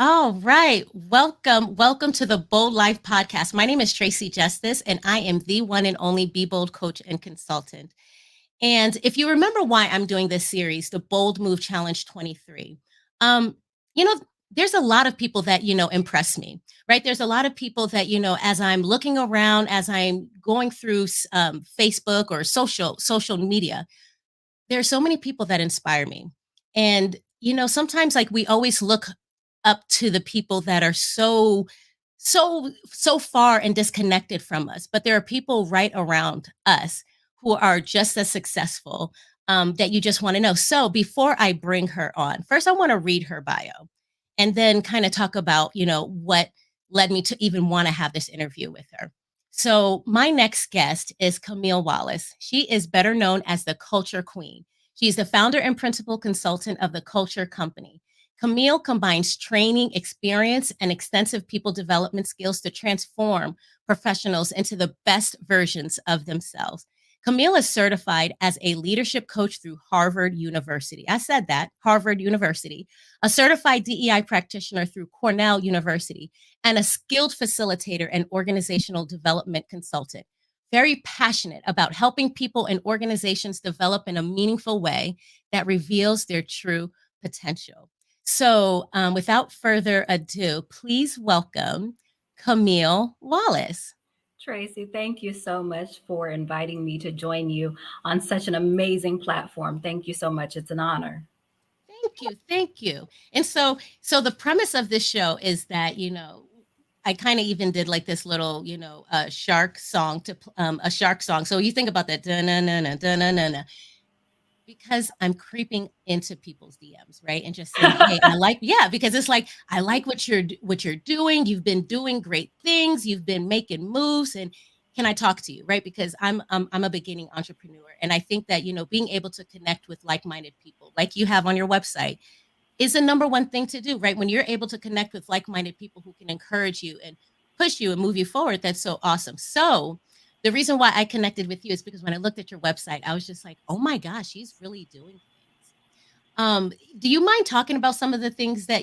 All right. Welcome to the Bold Life podcast. My name is Tracy Justice, and I am the one and only Be Bold coach and consultant. And if you remember why I'm doing this series, the Bold Move Challenge 23, um, you know, there's a lot of people that, impress me, right? There's a lot of people that, as I'm looking around, as I'm going through Facebook or social media, there are so many people that inspire me. And, sometimes like we always look up to the people that are so far and disconnected from us. But there are people right around us who are just as successful that you just want to know. So before I bring her on, first I want to read her bio and then kind of talk about, what led me to even want to have this interview with her. So, my next guest is Camille Wallace. She is better known as the Culture Queen. She's the founder and principal consultant of the Culture Company. Camille combines training, experience, and extensive people development skills to transform professionals into the best versions of themselves. Camille is certified as a leadership coach through Harvard University. I said that, Harvard University, a certified DEI practitioner through Cornell University, and a skilled facilitator and organizational development consultant. Very passionate about helping people and organizations develop in a meaningful way that reveals their true potential. So, without further ado, please welcome Camille Wallace. Tracy, thank you so much for inviting me to join you on such an amazing platform. Thank you so much. It's an honor. Thank you. And so the premise of this show is that I kind of even did like this little shark song to a shark song. So you think about that na na na na na na because I'm creeping into people's DMs, right? And just saying, "Hey, yeah, because it's like I like what you're doing. You've been doing great things. You've been making moves, and can I talk to you, right? Because I'm a beginning entrepreneur, and I think that being able to connect with like-minded people, like you have on your website, is the number one thing to do, right? When you're able to connect with like-minded people who can encourage you and push you and move you forward, that's so awesome. So the reason why I connected with you is because when I looked at your website, I was just like, oh my gosh, she's really doing things. Do you mind talking about some of the things that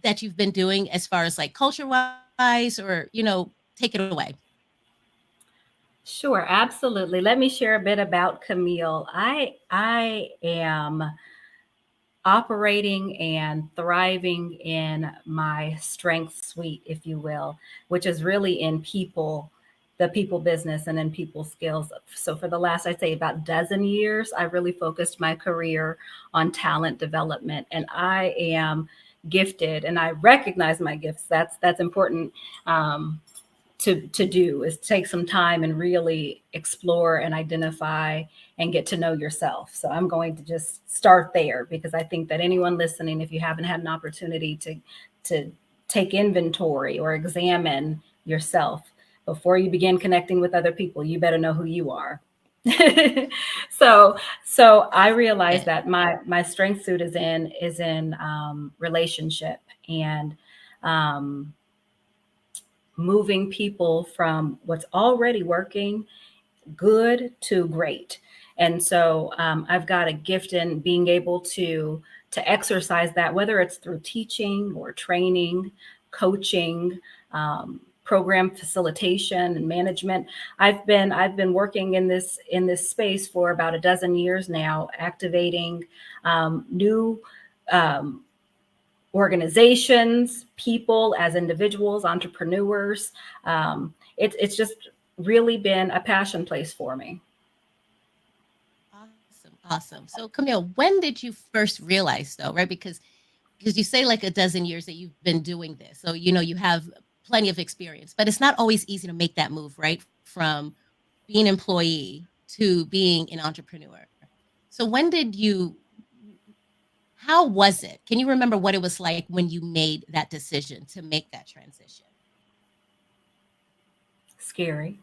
that you've been doing as far as like culture wise, or take it away? Sure, absolutely. Let me share a bit about Camille. I am operating and thriving in my strength suite, if you will, which is really in people, the people business and in people skills. So for the last, I'd say about dozen years, I really focused my career on talent development, and I am gifted and I recognize my gifts. That's important. To do is take some time and really explore and identify and get to know yourself. So I'm going to just start there because I think that anyone listening, if you haven't had an opportunity to take inventory or examine yourself before you begin connecting with other people, you better know who you are. so I realized that my strength suit is in relationship and um, moving people from what's already working good to great. And so I've got a gift in being able to exercise that, whether it's through teaching or training, coaching, program facilitation and management. I've been working in this space for about a dozen years now, activating new um, organizations, people as individuals, entrepreneurs. It's just really been a passion place for me. Awesome. So Camille, when did you first realize though, right? Because you say like a dozen years that you've been doing this. So you have plenty of experience, but it's not always easy to make that move, right? From being an employee to being an entrepreneur. So when did you how was it? Can you remember what it was like when you made that decision to make that transition? Scary,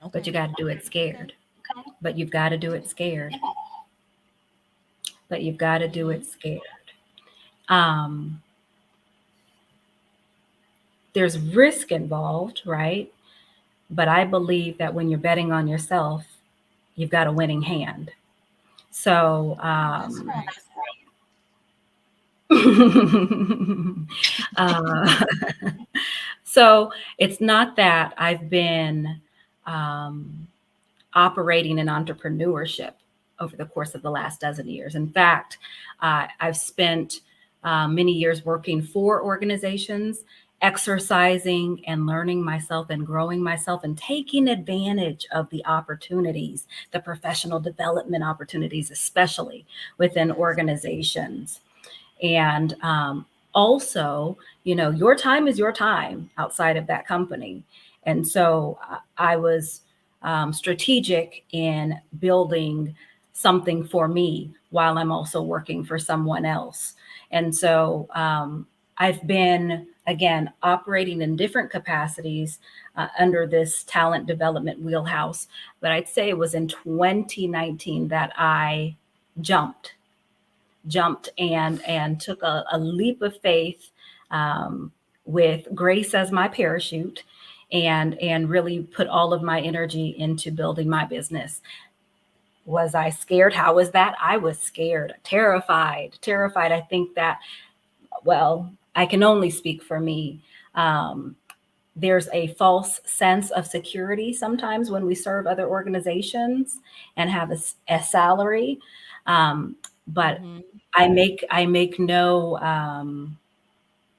but Okay. you got to do it Okay. scared. But you've got to do it scared. But you've got to do Mm-hmm. it scared. Um, there's risk involved, right? But I believe that when you're betting on yourself, you've got a winning hand. So That's right. uh, so it's not that I've been um, operating in entrepreneurship over the course of the last dozen years. In fact, I've spent many years working for organizations, exercising and learning myself and growing myself and taking advantage of the opportunities, the professional development opportunities, especially within organizations. And also, your time is your time outside of that company. And so I was strategic in building something for me while I'm also working for someone else. And so I've been, again, operating in different capacities under this talent development wheelhouse. But I'd say it was in 2019 that I jumped and took a leap of faith with grace as my parachute, and really put all of my energy into building my business. Was I scared? How was that? I was scared, terrified. I think that, well, I can only speak for me. There's a false sense of security sometimes when we serve other organizations and have a salary. But Mhm. I make no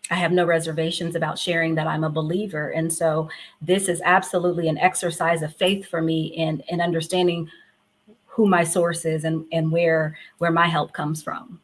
I have no reservations about sharing that I'm a believer. And so this is absolutely an exercise of faith for me in understanding who my source is, and where my help comes from.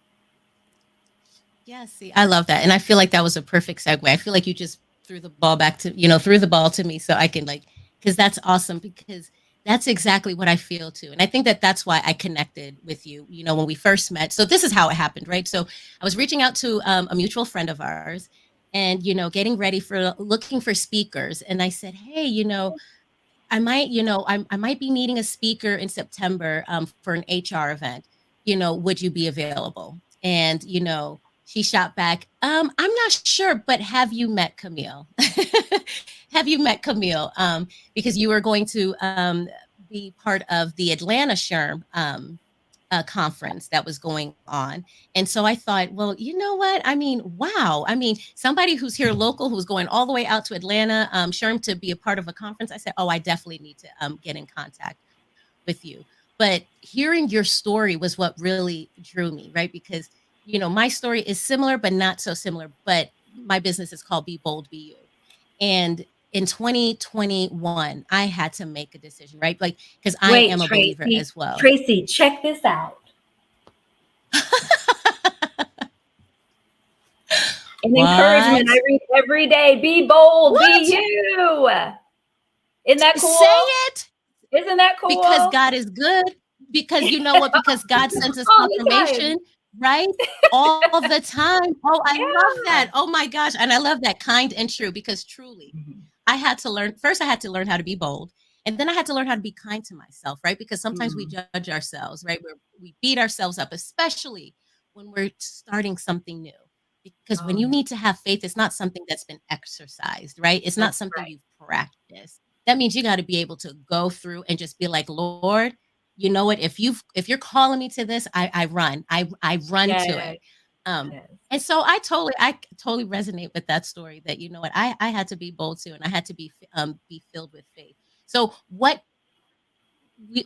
Yeah, see, I love that. And I feel like that was a perfect segue. I feel like you just threw the ball back to, threw the ball to me so I can like, because that's awesome, because that's exactly what I feel too. And I think that that's why I connected with you, when we first met. So this is how it happened, right? So I was reaching out to a mutual friend of ours and, getting ready for looking for speakers. And I said, hey, I might be needing a speaker in September for an HR event. Would you be available? And she shot back, I'm not sure, but have you met Camille? Have you met Camille? Because you were going to be part of the Atlanta SHRM conference that was going on. And so I thought, well, you know what? I mean, wow. I mean, somebody who's here local, who's going all the way out to Atlanta, SHRM, to be a part of a conference. I said, oh, I definitely need to get in contact with you. But hearing your story was what really drew me, right? Because, my story is similar, but not so similar. But my business is called Be Bold, Be You. And in 2021, I had to make a decision, right? Like, because I Wait, am a believer Tracy, as well. Tracy, check this out. An encouragement What? I read every day. Be bold, be What? you. Isn't that Say cool? it, Isn't that because cool? God is good. Because you know what? Because God sends us All the time. confirmation, right? All the time. Oh, I love Yeah. that. Oh my gosh. And I love that, kind and true, because truly, Mhm. I had to learn first, I had to learn how to be bold. And then I had to learn how to be kind to myself, right? Because sometimes we Mhm. judge ourselves, right? We beat ourselves up, especially when we're starting something new. Because Oh, when you yeah. need to have faith, it's not something that's been exercised, right? It's not That's something right. you've practiced. That means you got to be able to go through and just be like, Lord, you know what? If you're calling me to this, I run. I run to Yes. it. Um, Yes. and so I totally resonate with that story, that you know what, I had to be bold too, and I had to be filled with faith. So what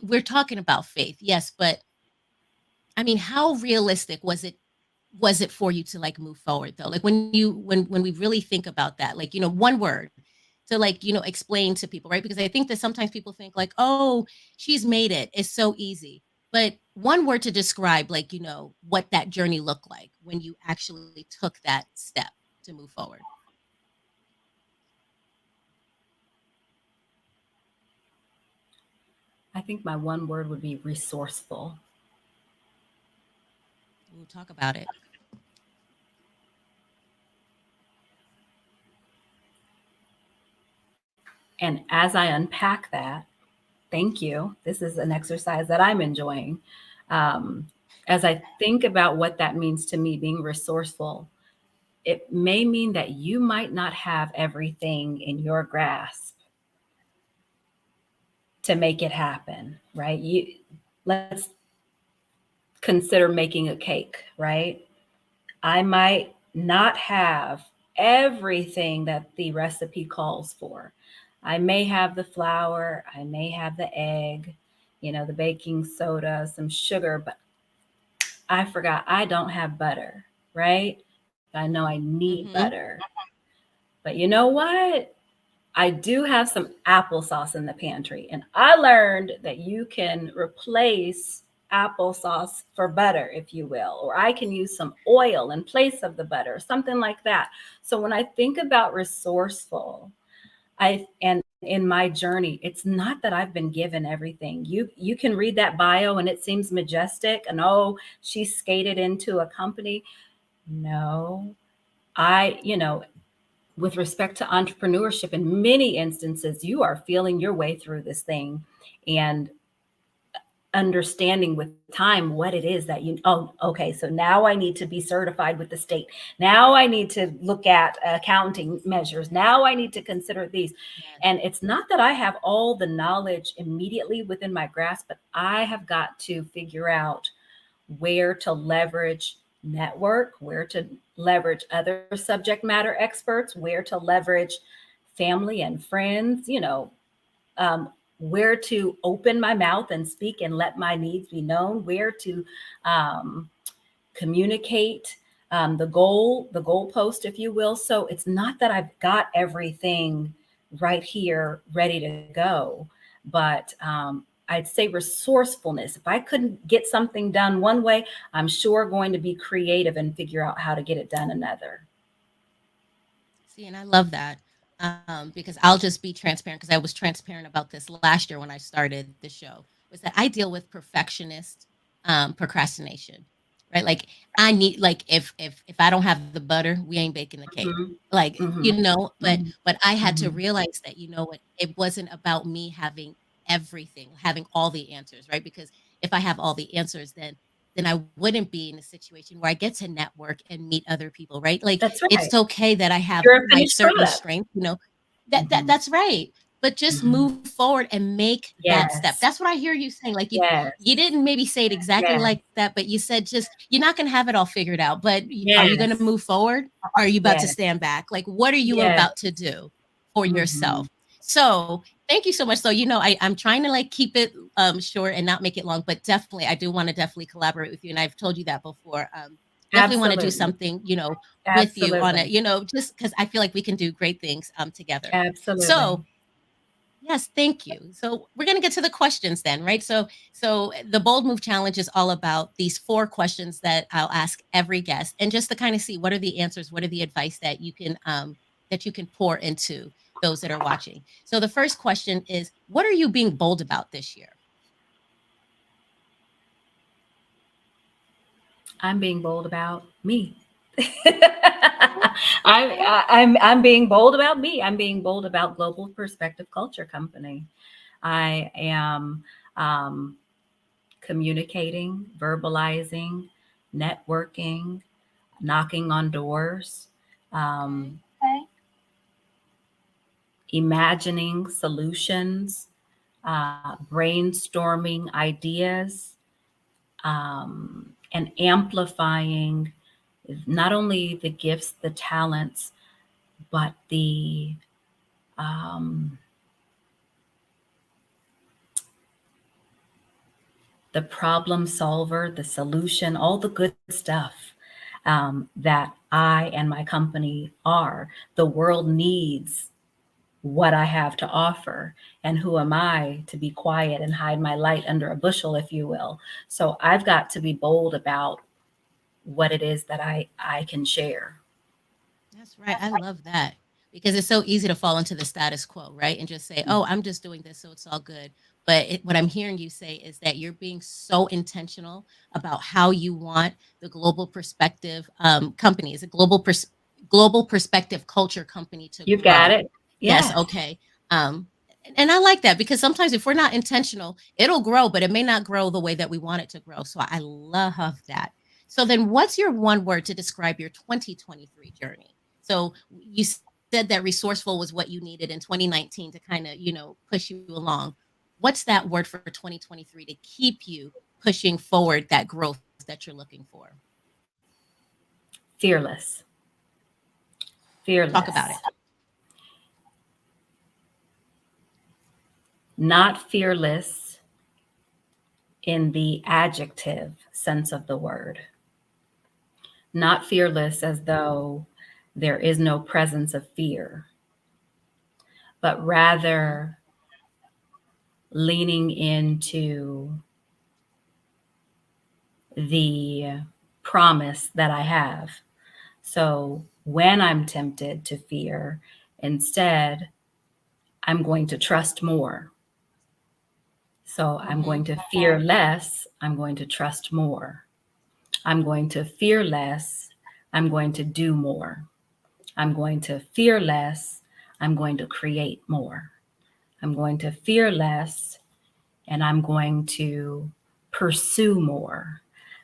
we're talking about faith, yes, but I mean, how realistic was it for you to like move forward though? Like when we really think about that, like, one word to like, explain to people, right? Because I think that sometimes people think like, oh, she's made it. It's so easy. But one word to describe like, what that journey looked like when you actually took that step to move forward. I think my one word would be resourceful. We'll talk about it. And as I unpack that, thank you. This is an exercise that I'm enjoying. Um, as I think about what that means to me, being resourceful, it may mean that you might not have everything in your grasp to make it happen, right? Let's consider making a cake, right? I might not have everything that the recipe calls for. I may have the flour, I may have the egg, the baking soda, some sugar, but I forgot I don't have butter, right? I know I need Mm-hmm. butter. But you know what? I do have some applesauce in the pantry, and I learned that you can replace applesauce for butter, if you will, or I can use some oil in place of the butter, something like that. So when I think about resourceful, and in my journey, it's not that I've been given everything. You can read that bio and it seems majestic, and oh, she skated into a company. No, with respect to entrepreneurship, in many instances, you are feeling your way through this thing and understanding with time what it is that oh, okay, so now I need to be certified with the state. Now I need to look at accounting measures. Now I need to consider these. Yes. And it's not that I have all the knowledge immediately within my grasp, but I have got to figure out where to leverage network, where to leverage other subject matter experts, where to leverage family and friends, um, where to open my mouth and speak and let my needs be known, where to um, communicate the goalpost, if you will. So it's not that I've got everything right here ready to go, but I'd say resourcefulness. If I couldn't get something done one way, I'm sure going to be creative and figure out how to get it done another. See, and I love that because I'll just be transparent because I was transparent about this last year when I started the show. Was that I deal with perfectionist procrastination, right? Like I need like if I don't have the butter, we ain't baking the cake. Mhm, Like mhm, mhm, but I had to mhm. realize that you know what, it wasn't about me having everything, having all the answers, right? Because if I have all the answers, then I wouldn't be in a situation where I get to network and meet other people, right? Like That's right. it's okay that I have You're a my finished certain product. strength, Mhm, that's right. But just mhm. move forward and make that step. Yes, That's what I hear you saying. Like you yes, didn't maybe say it exactly yes, like that, but you said just you're not going to have it all figured out. But are you going to yes, move forward? Or are you about to yes, stand back? Like what are you yes. about to do for Mhm. yourself? So thank you so much. So I'm trying to like keep it short and not make it long, but definitely I do want to definitely collaborate with you. And I've told you that before. Definitely want to do Absolutely, something, with you on it, absolutely, just because I feel like we can do great things together. absolutely. So yes, thank you. So we're gonna get to the questions then, right? So the bold move challenge is all about these 4 questions that I'll ask every guest, and just to kind of see what are the answers, what are the advice that you can pour into those that are watching. So the first question is, what are you being bold about this year? I'm being bold about me. Okay, okay. I'm being bold about me. I'm being bold about Global Perspective Culture Company. I am um, communicating, verbalizing, networking, knocking on doors, Okay. um, imagining solutions, brainstorming ideas, and amplifying not only the gifts, the talents, but um, the problem solver, the solution, all the good stuff that I and my company are. The world needs what I have to offer. And who am I to be quiet and hide my light under a bushel, if you will? So I've got to be bold about what it is that I can share. That's right. I love that because it's so easy to fall into the status quo, right? And just say, "Oh, I'm just doing this, so it's all good." But what I'm hearing you say is that you're being so intentional about how you want the global perspective company, is a global perspective culture company to You've got grow. it. Yes, Yes. okay. And I like that because sometimes if we're not intentional, it'll grow, but it may not grow the way that we want it to grow. So I love that. So then, what's your one word to describe your 2023 journey? So you said that resourceful was what you needed in 2019 to kind of, push you along. What's that word for 2023 to keep you pushing forward that growth that you're looking for? Fearless. Talk about Fearless. it. Not fearless in the adjective sense of the word. Not fearless as though there is no presence of fear, but rather leaning into the promise that I have. So when I'm tempted to fear, instead, I'm going to trust more. So I'm going to fear less. I'm going to trust more. I'm going to fear less. I'm going to do more. I'm going to fear less. I'm going to create more. I'm going to fear less, and I'm going to pursue more.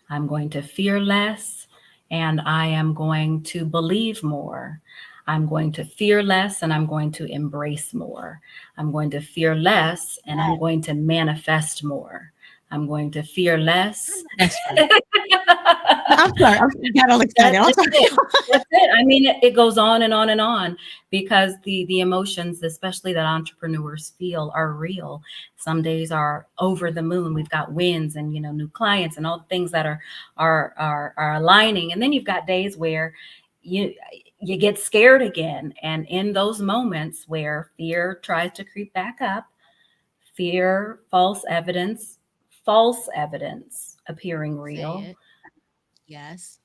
I'm going to fear less, and I am going to believe more. I'm going to fear less, and I'm going to embrace more. I'm going to fear less, and I'm going to manifest more. I'm going to fear less. That's true. I'm sorry. I got all excited. That's it. That's it. I mean, it goes on and on and on, because the emotions, especially that entrepreneurs feel, are real. Some days are over the moon. We've got wins and new clients and all the things that are aligning. And then you've got days where you get scared again. And in those moments where fear tries to creep back up, fear, false evidence appearing real. Say it. Yes.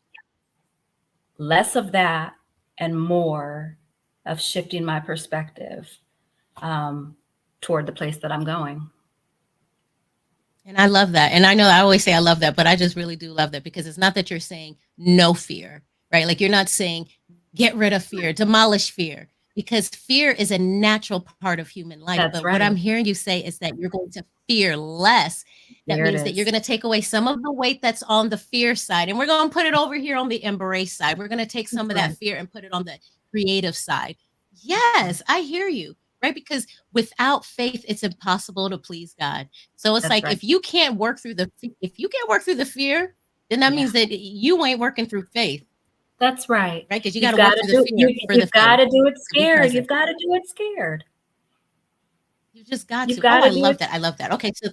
Less of that and more of shifting my perspective toward the place that I'm going. And I love that. And I know I always say I love that, but I just really do love that, because it's not that you're saying no fear, right? Like you're not saying get rid of fear, demolish fear, because fear is a natural part of human life. That's But right. what I'm hearing you say is that you're going to fear less. That There it means that you're is. going to take away some of the weight that's on the fear side, and we're going to put it over here on the embrace side. We're going to take some of That's that right. fear and put it on the creative side. Yes, I hear you, right? Because without faith, it's impossible to please God. So it's That's like right. if you can't work through the fear, then that Yeah. means that you ain't working through faith, That's right. right? Because you got You've to got work to through the do fear for the you've got faith to do it to be scared. present. You've got to do it scared. You just got You've to. Oh, got I to do love it. that. I love that. Okay, so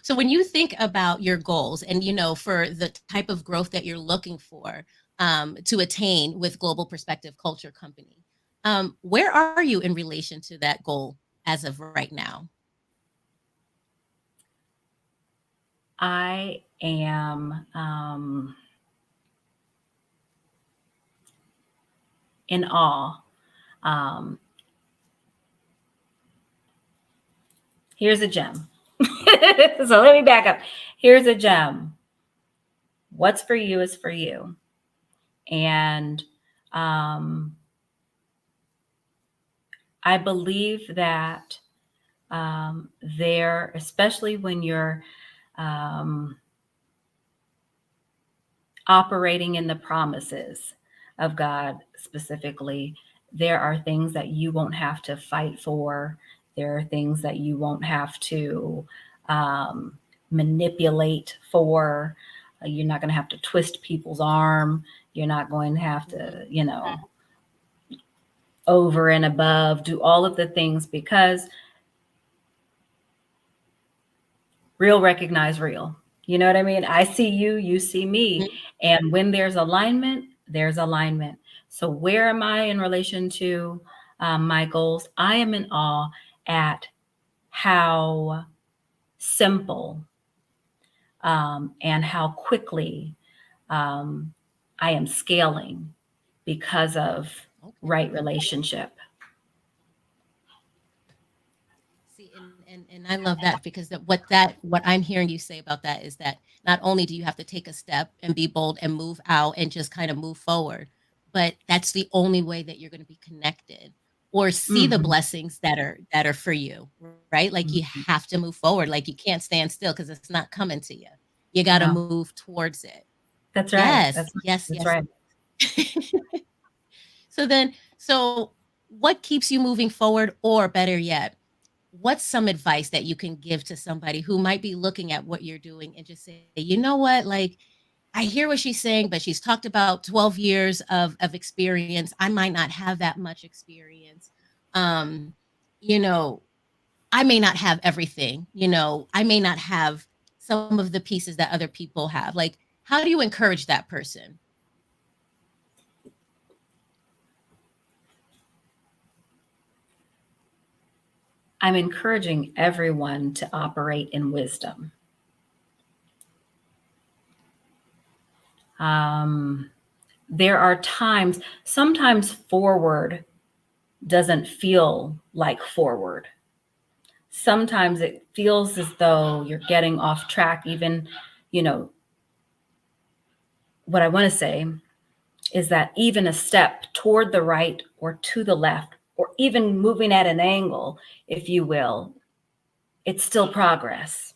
so when you think about your goals and for the type of growth that you're looking for to attain with Global Perspective Culture Company, where are you in relation to that goal as of right now? I am in awe. Um, here's a gem. So let me back up. Here's a gem. What's for you is for you. And I believe that there, especially when you're operating in the promises of God specifically, there are things that you won't have to fight for. There are things that you won't have to manipulate for. You're not going to have to twist people's arm. You're not going to have to, over and above, do all of the things, because real recognize real. You know what I mean? I see you, you see me. And when there's alignment, there's alignment. So where am I in relation to my goals? I am in awe at how simple and how quickly I am scaling because of right relationship. See, and I love that, because what I'm hearing you say about that is that not only do you have to take a step and be bold and move out and just kind of move forward, but that's the only way that you're going to be connected or see the Mhm. blessings that are for you, right? Like you Mhm. have to move forward. Like you can't stand still because it's not coming to you. You got to No, move towards it. that's right. Yes, yes, That's yes. right. So what keeps you moving forward, or better yet, what's some advice that you can give to somebody who might be looking at what you're doing and just say, you know what, like I hear what she's saying, but she's talked about 12 years of experience. I might not have that much experience. Um, you know, I may not have everything, I may not have some of the pieces that other people have. Like, how do you encourage that person? I'm encouraging everyone to operate in wisdom. There are times, sometimes forward doesn't feel like forward. Sometimes it feels as though you're getting off track. Even, what I want to say is that even a step toward the right or to the left, or even moving at an angle, if you will, it's still progress.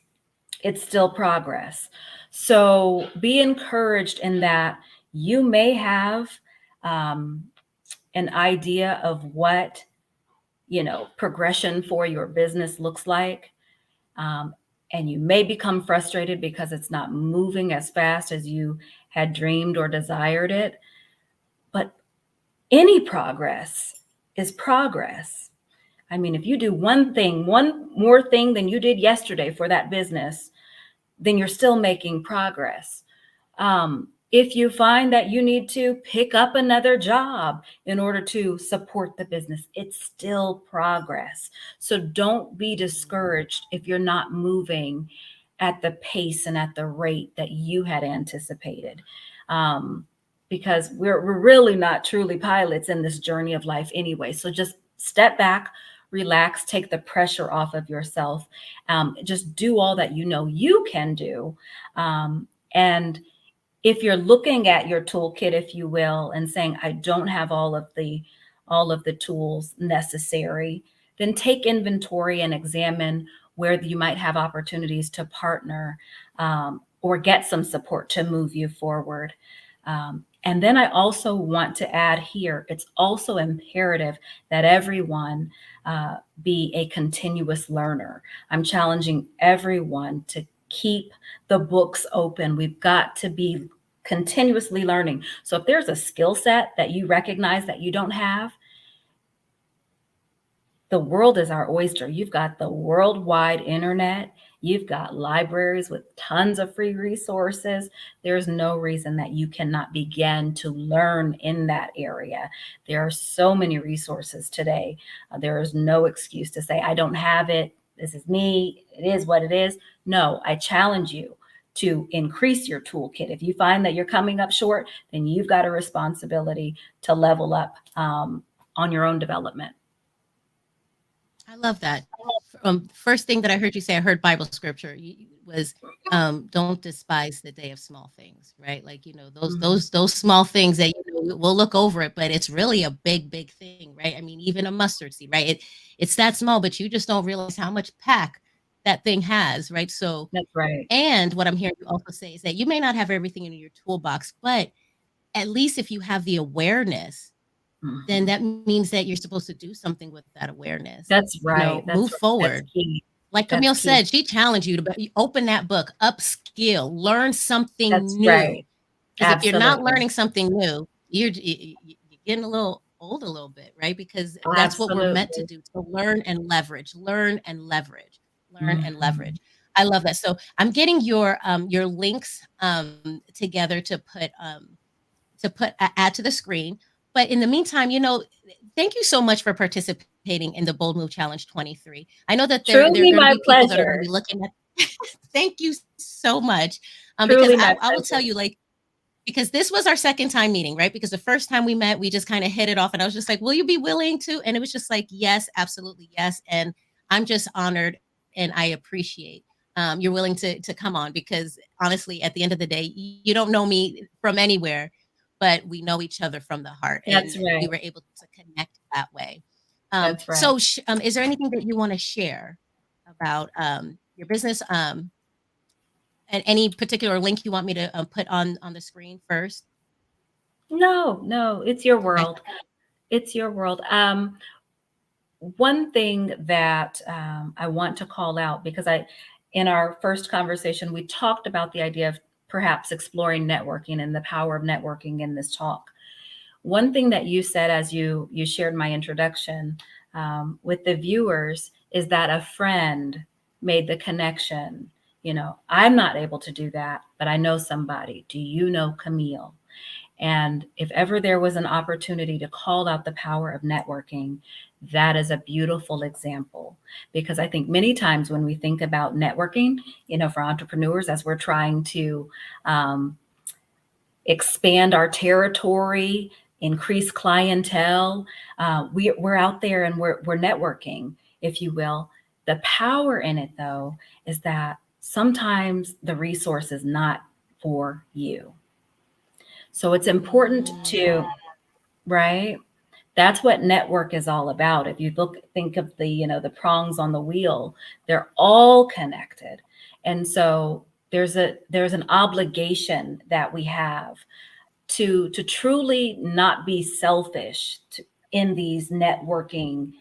It's still progress. So be encouraged in that you may have an idea of what, progression for your business looks like. And you may become frustrated because it's not moving as fast as you had dreamed or desired it. But any progress is progress. I mean, if you do one more thing than you did yesterday for that business, then you're still making progress. If you find that you need to pick up another job in order to support the business, it's still progress. So don't be discouraged if you're not moving at the pace and at the rate that you had anticipated. Because we're really not truly pilots in this journey of life anyway. So just step back, relax, take the pressure off of yourself. Just do all that you can do. And if you're looking at your toolkit, if you will, and saying, I don't have all of the tools necessary, then take inventory and examine where you might have opportunities to partner or get some support to move you forward. And then I also want to add here, it's also imperative that everyone be a continuous learner. I'm challenging everyone to keep the books open. We've got to be continuously learning. So if there's a skill set that you recognize that you don't have, the world is our oyster. You've got the worldwide internet. You've got libraries with tons of free resources. There's no reason that you cannot begin to learn in that area. There are so many resources today. There is no excuse to say, I don't have it. This is me. It is what it is. No, I challenge you to increase your toolkit. If you find that you're coming up short, then you've got a responsibility to level up on your own development. I love that. First thing that I heard you say, I heard Bible scripture was, don't despise the day of small things, right? Like, those small things that, we'll look over it, but it's really a big, big thing, right? I mean, even a mustard seed, right? It's that small, but you just don't realize how much pack that thing has, right? So that's right. And what I'm hearing you also say is that you may not have everything in your toolbox, but at least if you have the awareness, then that means that you're supposed to do something with that awareness. That's right. Move forward. Like Camille said, she challenged you to open that book, upskill, learn something new. Right. Because if you're not learning something new, you're getting a little old a little bit, right? Because that's what we're meant to do, to learn and leverage, learn and leverage, learn and leverage. I love that. So I'm getting your links together to add to the screen. But in the meantime, thank you so much for participating in the Bold Move Challenge 23. I know that there are going to be people that are going to be looking at. Thank you so much. Because I will tell you, because this was our second time meeting, right? Because the first time we met, we just kind of hit it off, and I was just like, will you be willing to? And it was just like, yes, absolutely, yes. And I'm just honored, and I appreciate you're willing to come on, because honestly, at the end of the day, you don't know me from anywhere, but we know each other from the heart. That's and right. We were able to connect that way. That's right. So is there anything that you want to share about your business? And any particular link you want me to put on the screen first? No, it's your world. It's your world. One thing that I want to call out, because in our first conversation, we talked about the idea of perhaps exploring networking and the power of networking in this talk. One thing that you said as you shared my introduction with the viewers is that a friend made the connection. You know, I'm not able to do that, but I know somebody. Do you know Camille? And if ever there was an opportunity to call out the power of networking, that is a beautiful example. Because I think many times when we think about networking, you know, for entrepreneurs, as we're trying to expand our territory, increase clientele, we're out there and we're networking, if you will. The power in it, though, is that sometimes the resource is not for you. So it's important to, right? That's what network is all about. If you think of the, you know, the prongs on the wheel, they're all connected. And so there's an obligation that we have to truly not be selfish in these networking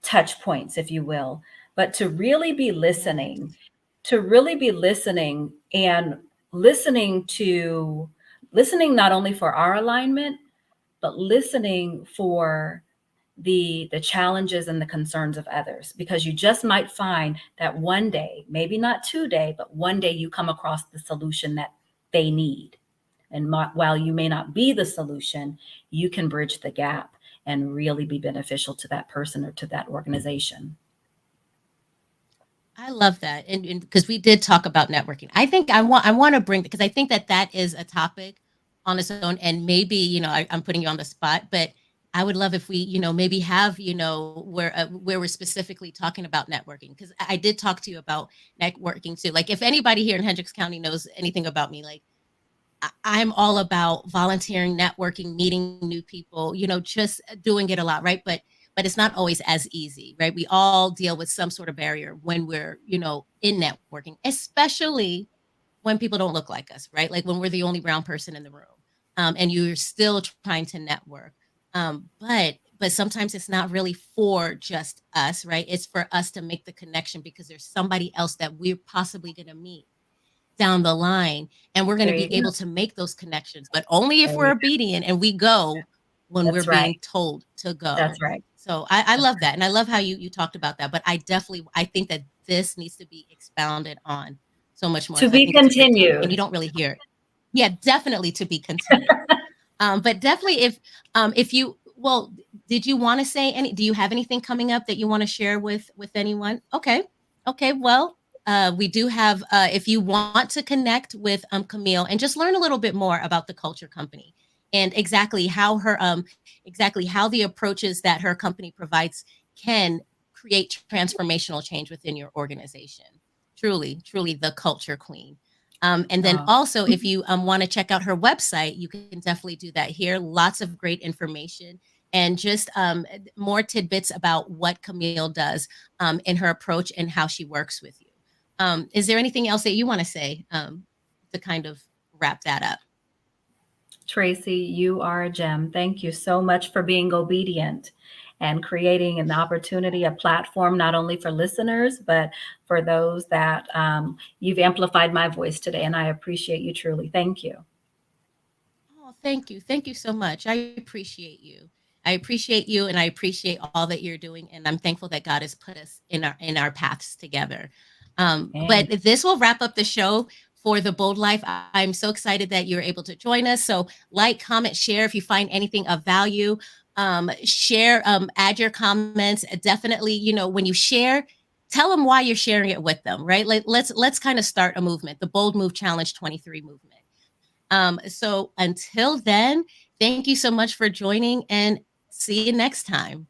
touch points, if you will, but to really be listening, and listening not only for our alignment, but listening for the challenges and the concerns of others, because you just might find that one day, maybe not today, but one day you come across the solution that they need. And while you may not be the solution, you can bridge the gap and really be beneficial to that person or to that organization. I love that. And because we did talk about networking. I think I want to bring, because I think that that is a topic on its own, and maybe, I'm putting you on the spot, but I would love if we, maybe have, where we're specifically talking about networking, because I did talk to you about networking too. Like, if anybody here in Hendricks County knows anything about me, like, I'm all about volunteering, networking, meeting new people, just doing it a lot, right? But it's not always as easy, right? We all deal with some sort of barrier when we're, in networking, especially when people don't look like us, right? Like when we're the only brown person in the room, and you're still trying to network. But sometimes it's not really for just us, right? It's for us to make the connection because there's somebody else that we're possibly going to meet down the line, and we're going to There you be able go. to make those connections, but only if There we're you obedient and we go when we're That's right. being told to That's go. right. So I That's love that, and I love how you talked about that. But I think that this needs to be expounded on so much more, to because I be think it's a great topic and you continued. don't really hear it. Yeah, definitely to be continued. But definitely, if you, well, did you want to say any, do you have anything coming up that you want to share with anyone? Okay. Okay. Well, we do have, if you want to connect with Camille and just learn a little bit more about the Culture Company and exactly how the approaches that her company provides can create transformational change within your organization. Truly, truly the culture queen. And then Oh, also, if you want to check out her website, you can definitely do that here. Lots of great information and just more tidbits about what Camille does in her approach and how she works with you. Is there anything else that you want to say to kind of wrap that up? Tracy, you are a gem. Thank you so much for being obedient and creating an opportunity, a platform, not only for listeners, but for those that you've amplified my voice today. And I appreciate you truly. Thank you. Oh, thank you. Thank you so much. I appreciate you. I appreciate you, and I appreciate all that you're doing. And I'm thankful that God has put us in our paths together. And But this will wrap up the show for the Bold Life. I'm so excited that you're able to join us. So like, comment, share if you find anything of value. Share, add your comments. Definitely, when you share, tell them why you're sharing it with them, right? Like, let's kind of start a movement, the Bold Move Challenge 23 movement. So until then, thank you so much for joining, and see you next time.